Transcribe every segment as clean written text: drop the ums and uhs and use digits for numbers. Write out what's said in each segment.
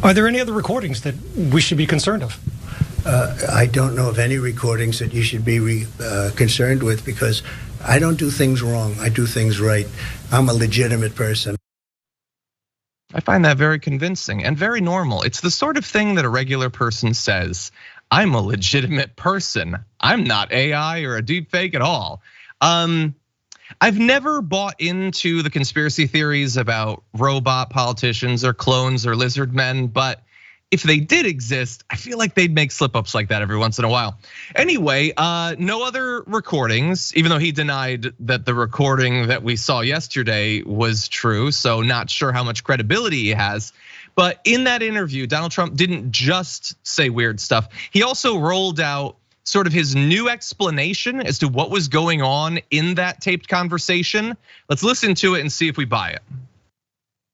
Are there any other recordings that we should be concerned of? I don't know of any recordings that you should be concerned with, because I don't do things wrong. I do things right. I'm a legitimate person. I find that very convincing and very normal. It's the sort of thing that a regular person says. I'm a legitimate person. I'm not AI or a deep fake at all. I've never bought into the conspiracy theories about robot politicians or clones or lizard men, but if they did exist, I feel like they'd make slip-ups like that every once in a while. Anyway, no other recordings, even though he denied that the recording that we saw yesterday was true, so not sure how much credibility he has. But in that interview, Donald Trump didn't just say weird stuff. He also rolled out sort of his new explanation as to what was going on in that taped conversation. Let's listen to it and see if we buy it.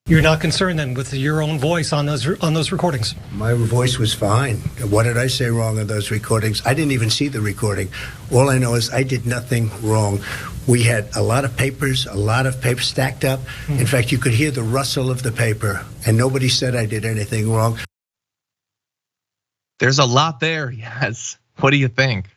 You're not concerned then with your own voice on those recordings? My voice was fine. What did I say wrong on those recordings? I didn't even see the recording. All I know is I did nothing wrong. We had a lot of papers stacked up. In fact, you could hear the rustle of the paper, and nobody said I did anything wrong. There's a lot there, yes. What do you think?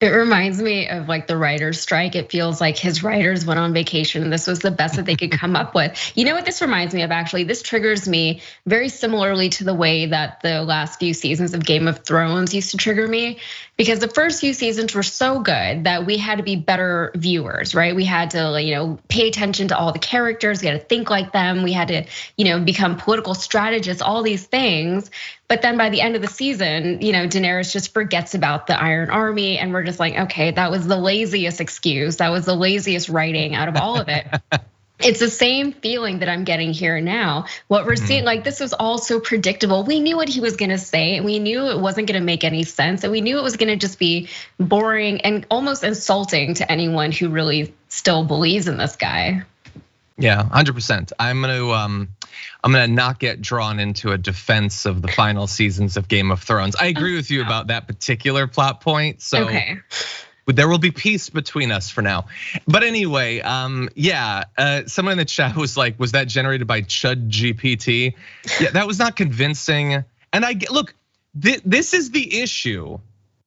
It reminds me of like the writer's strike. It feels like his writers went on vacation and this was the best that they could come up with. You know what this reminds me of, actually? This triggers me very similarly to the way that the last few seasons of Game of Thrones used to trigger me. Because the first few seasons were so good that we had to be better viewers, right? We had to, pay attention to all the characters. We had to think like them. We had to, become political strategists, all these things. But then by the end of the season, Daenerys just forgets about the Iron Army, and we're just like, okay, that was the laziest excuse. That was the laziest writing out of all of it. It's the same feeling that I'm getting here now. What we're seeing, like, this was all so predictable. We knew what he was gonna say, and we knew it wasn't gonna make any sense, and we knew it was gonna just be boring and almost insulting to anyone who really still believes in this guy. Yeah, 100%. I'm gonna not get drawn into a defense of the final seasons of Game of Thrones. I agree with you about that particular plot point. So okay. There will be peace between us for now. But anyway, someone in the chat was like, was that generated by Chud GPT? Yeah, that was not convincing. And look, this is the issue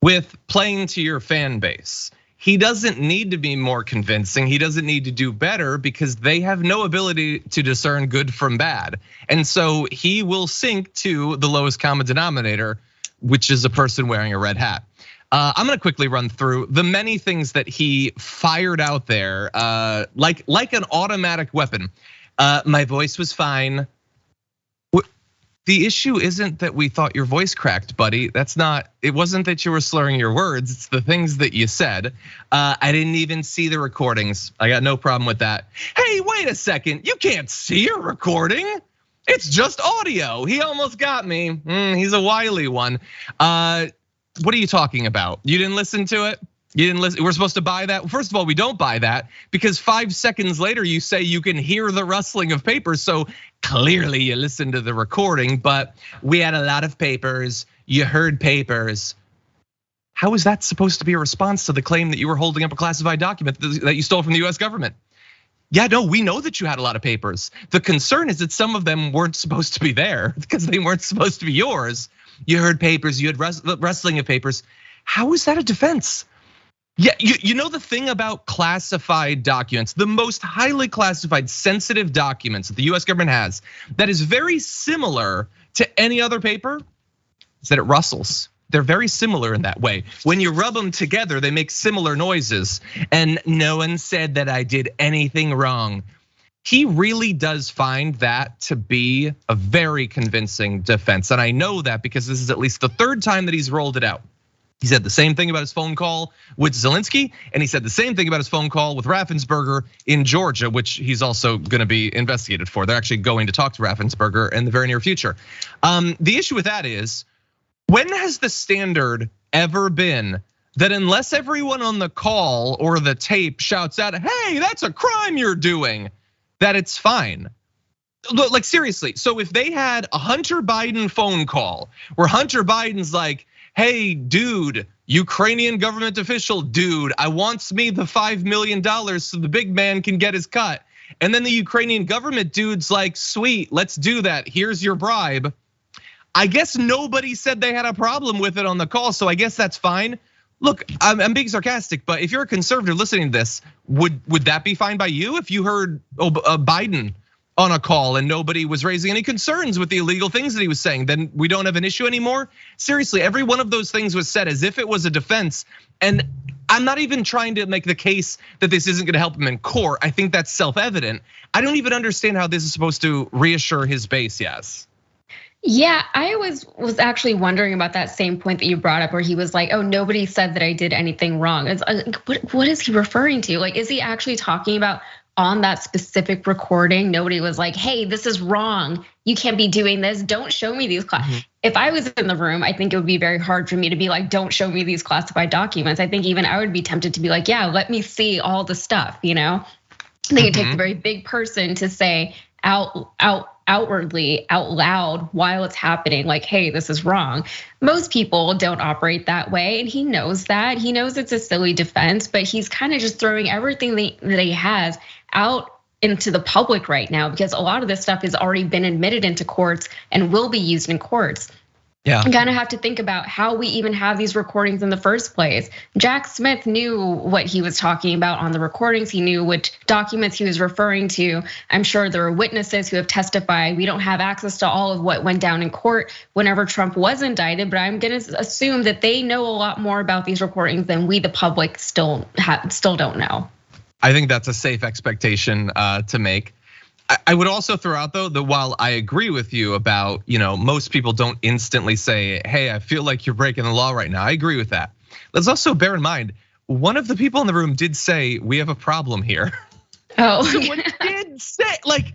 with playing to your fan base. He doesn't need to be more convincing. He doesn't need to do better because they have no ability to discern good from bad. And so he will sink to the lowest common denominator, which is a person wearing a red hat. I'm gonna quickly run through the many things that he fired out there, like an automatic weapon. My voice was fine. The issue isn't that we thought your voice cracked, buddy. It wasn't that you were slurring your words, it's the things that you said. I didn't even see the recordings. I got no problem with that. Hey, wait a second, you can't see a recording. It's just audio. He almost got me. He's a wily one. What are you talking about? You didn't listen to it? You didn't listen, we're supposed to buy that? First of all, we don't buy that because 5 seconds later you say you can hear the rustling of papers. So clearly you listened to the recording, but we had a lot of papers, you heard papers. How is that supposed to be a response to the claim that you were holding up a classified document that you stole from the US government? Yeah, no, we know that you had a lot of papers. The concern is that some of them weren't supposed to be there because they weren't supposed to be yours. You heard papers, you had rustling of papers. How is that a defense? Yeah, you know the thing about classified documents, the most highly classified sensitive documents that the US government has that is very similar to any other paper is that it rustles. They're very similar in that way. When you rub them together, they make similar noises. And no one said that I did anything wrong. He really does find that to be a very convincing defense. And I know that because this is at least the third time that he's rolled it out. He said the same thing about his phone call with Zelensky, and he said the same thing about his phone call with Raffensperger in Georgia, which he's also gonna be investigated for. They're actually going to talk to Raffensperger in the very near future. The issue with that is, when has the standard ever been that unless everyone on the call or the tape shouts out, hey, that's a crime you're doing, that it's fine? Like seriously, so if they had a Hunter Biden phone call where Hunter Biden's like, hey, dude, Ukrainian government official, dude, I wants me the $5 million so the big man can get his cut. And then the Ukrainian government dude's like, sweet, let's do that, here's your bribe. I guess nobody said they had a problem with it on the call, so I guess that's fine. Look, I'm being sarcastic, but if you're a conservative listening to this, would that be fine by you if you heard Biden on a call and nobody was raising any concerns with the illegal things that he was saying? Then we don't have an issue anymore? Seriously, every one of those things was said as if it was a defense. And I'm not even trying to make the case that this isn't gonna help him in court. I think that's self-evident. I don't even understand how this is supposed to reassure his base, yes. Yeah, I was actually wondering about that same point that you brought up where he was like, oh, nobody said that I did anything wrong. It's what is he referring to? Like, is he actually talking about on that specific recording? Nobody was like, hey, this is wrong. You can't be doing this. Don't show me these. If I was in the room, I think it would be very hard for me to be like, don't show me these classified documents. I think even I would be tempted to be like, yeah, let me see all the stuff, I think it takes a very big person to say outwardly, out loud, while it's happening, like, hey, this is wrong. Most people don't operate that way, and he knows that. He knows it's a silly defense, but he's kind of just throwing everything that he has out into the public right now, because a lot of this stuff has already been admitted into courts and will be used in courts. Yeah. You kind of have to think about how we even have these recordings in the first place. Jack Smith knew what he was talking about on the recordings. He knew which documents he was referring to. I'm sure there are witnesses who have testified. We don't have access to all of what went down in court whenever Trump was indicted, but I'm gonna assume that they know a lot more about these recordings than we, the public, still don't know. I think that's a safe expectation to make. I would also throw out though that while I agree with you about, most people don't instantly say, hey, I feel like you're breaking the law right now. I agree with that. Let's also bear in mind, one of the people in the room did say, we have a problem here. Oh, Someone did say, like,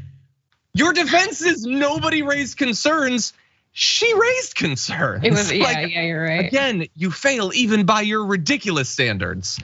your defense is nobody raised concerns. She raised concerns. It was, yeah, you're right. Again, you fail even by your ridiculous standards.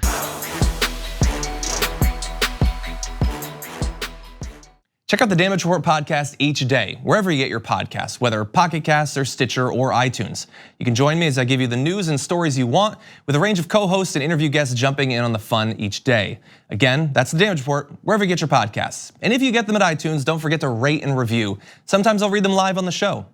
Check out the Damage Report podcast each day, wherever you get your podcasts, whether Pocket Casts or Stitcher or iTunes. You can join me as I give you the news and stories you want, with a range of co-hosts and interview guests jumping in on the fun each day. Again, that's the Damage Report, wherever you get your podcasts. And if you get them at iTunes, don't forget to rate and review. Sometimes I'll read them live on the show.